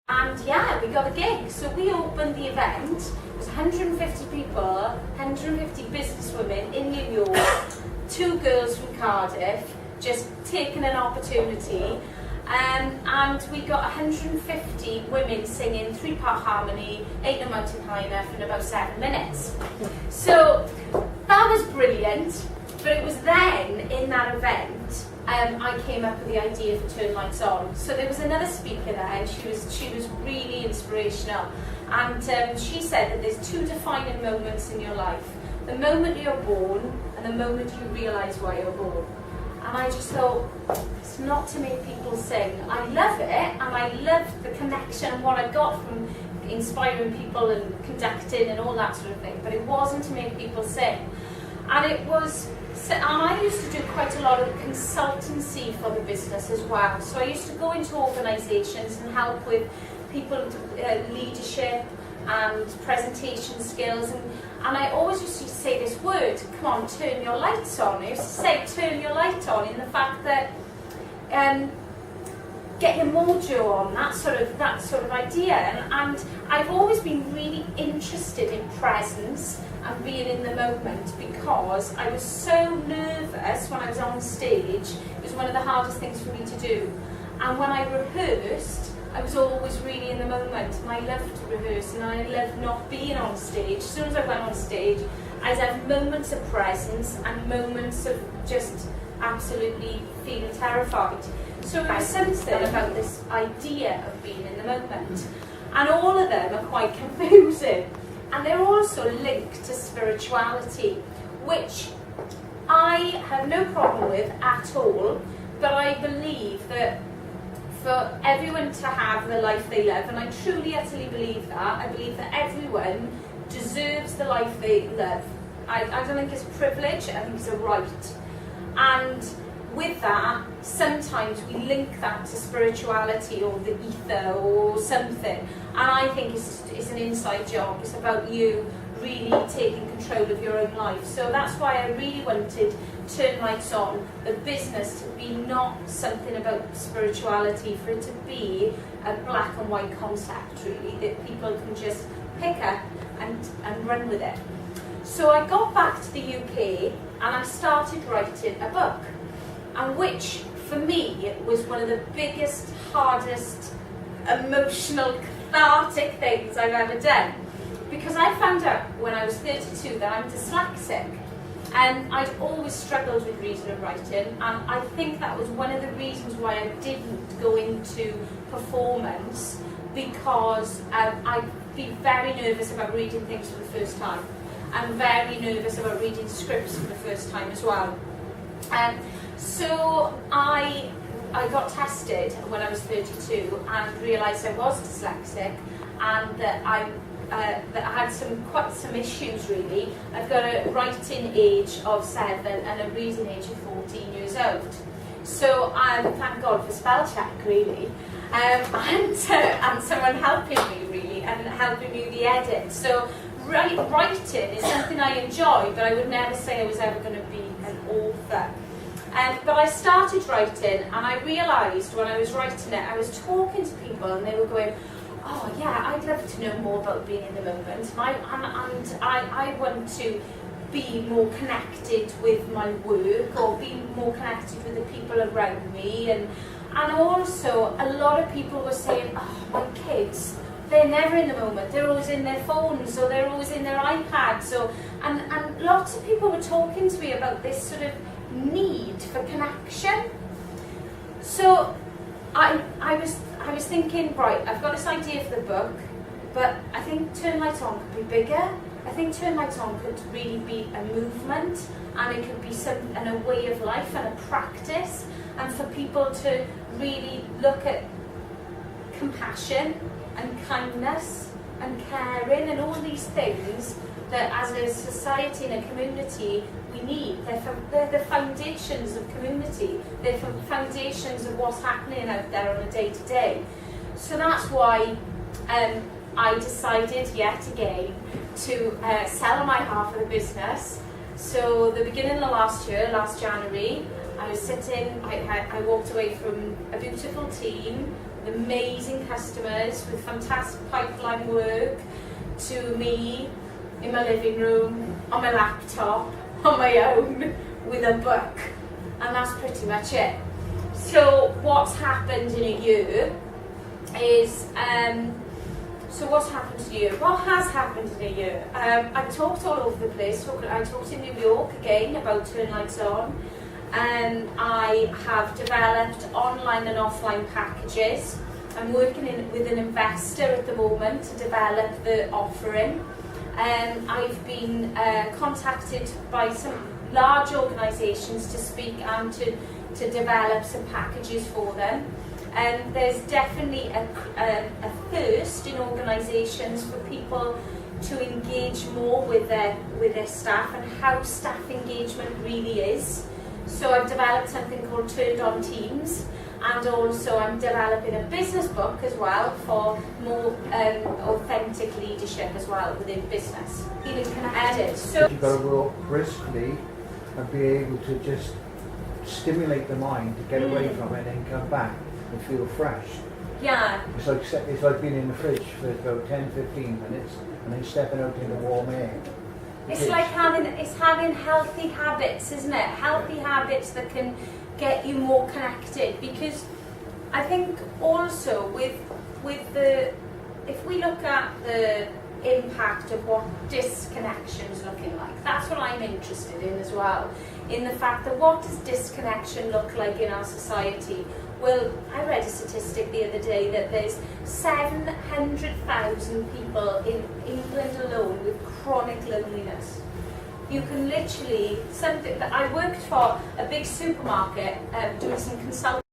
And yeah, we got a gig. So we opened the event. It was 150 people, 150 businesswomen in New York, 2 girls from Cardiff, just taking an opportunity. And we got 150 women singing 3-part harmony, Ain't No Mountain High Enough in about 7 minutes. So that was brilliant, but it was then in that event I came up with the idea for Turn Lights On. So there was another speaker there, and she was really inspirational. And she said that there's 2 defining moments in your life: the moment you're born and the moment you realise why you're born. And I just thought, it's not to make people sing. I love it, and I love the connection and what I got from inspiring people and conducting and all that sort of thing. But it wasn't to make people sing. And it was, and I used to do quite a lot of consultancy for the business as well. So I used to go into organisations and help with people, leadership and presentation skills, and I always used to say this word, come on, turn your lights on. I used to say turn your light on, in the fact that get your mojo on, that sort of idea. And I've always been really interested in presence and being in the moment, because I was so nervous when I was on stage. It was one of the hardest things for me to do. And when I rehearsed, I was always really in the moment, and I loved to rehearse, and I loved not being on stage. As soon as I went on stage, I'd have moments of presence and moments of just absolutely feeling terrified. So there was something about this idea of being in the moment. And all of them are quite confusing. And they're also linked to spirituality, which I have no problem with at all, but I believe that for everyone to have the life they love, and I truly, utterly believe that. I believe that everyone deserves the life they love. I don't think it's a privilege, I think it's a right. And with that, sometimes we link that to spirituality or the ether or something. And I think it's an inside job. It's about you really taking control of your own life. So that's why I really wanted Turn Lights On, the business, to be not something about spirituality, for it to be a black and white concept, really, that people can just pick up and run with it. So I got back to the UK and I started writing a book, and which for me was one of the biggest, hardest, emotional, cathartic things I've ever done. Because I found out when I was 32 that I'm dyslexic, and I'd always struggled with reading and writing, and I think that was one of the reasons why I didn't go into performance, because I'd be very nervous about reading things for the first time, and very nervous about reading scripts for the first time as well. So I got tested when I was 32 and realised I was dyslexic, and that I had quite some issues really. I've got a writing age of 7 and a reading age of 14 years old. So thank God for spell check really, and someone helping me really, and helping me with the edit. So writing is something I enjoy, but I would never say I was ever going to be an author. But I started writing, and I realised when I was writing it, I was talking to people and they were going, oh yeah, I'd love to know more about being in the moment, and I want to be more connected with my work, or be more connected with the people around me, and also a lot of people were saying, oh, my kids, they're never in the moment, they're always in their phones, or they're always in their iPads, and lots of people were talking to me about this sort of need for connection. So I was thinking, right, I've got this idea for the book, but I think Turn Lights On could be bigger. I think Turn Lights On could really be a movement, and it could be a way of life and a practice, and for people to really look at compassion and kindness and caring and all these things that as a society and a community we need. They're the foundations of community. They're the foundations of what's happening out there on a day-to-day. So that's why I decided yet again to sell my half of the business. So the beginning of last year, last January, I was sitting, I walked away from a beautiful team, with amazing customers, with fantastic pipeline work, to me in my living room, on my laptop, on my own, with a book. And that's pretty much it. So what's happened in a year is, what's happened in a year? What has happened in a year? I've talked all over the place. I talked in New York again about Turn Lights On. I have developed online and offline packages. I'm working with an investor at the moment to develop the offering. I've been contacted by some large organisations to speak and to develop some packages for them. There's definitely a thirst in organisations for people to engage more with their staff and how staff engagement really is. So I've developed something called Turned On Teams, and also I'm developing a business book as well for more authentic leadership as well within business. Feeling connected. So you've got to work briskly and be able to just stimulate the mind to get away from it and come back and feel fresh. Yeah. It's like being in the fridge for about 10-15 minutes and then stepping out into warm air. It's like having healthy habits, isn't it? Healthy habits that can get you more connected. Because I think also with the, if we look at the impact of what disconnection is looking like, that's what I'm interested in as well. In the fact that what does disconnection look like in our society? Well, I read a statistic the other day that there's 700,000 people in England alone with chronic loneliness. You can literally, something that I worked for a big supermarket doing some consulting.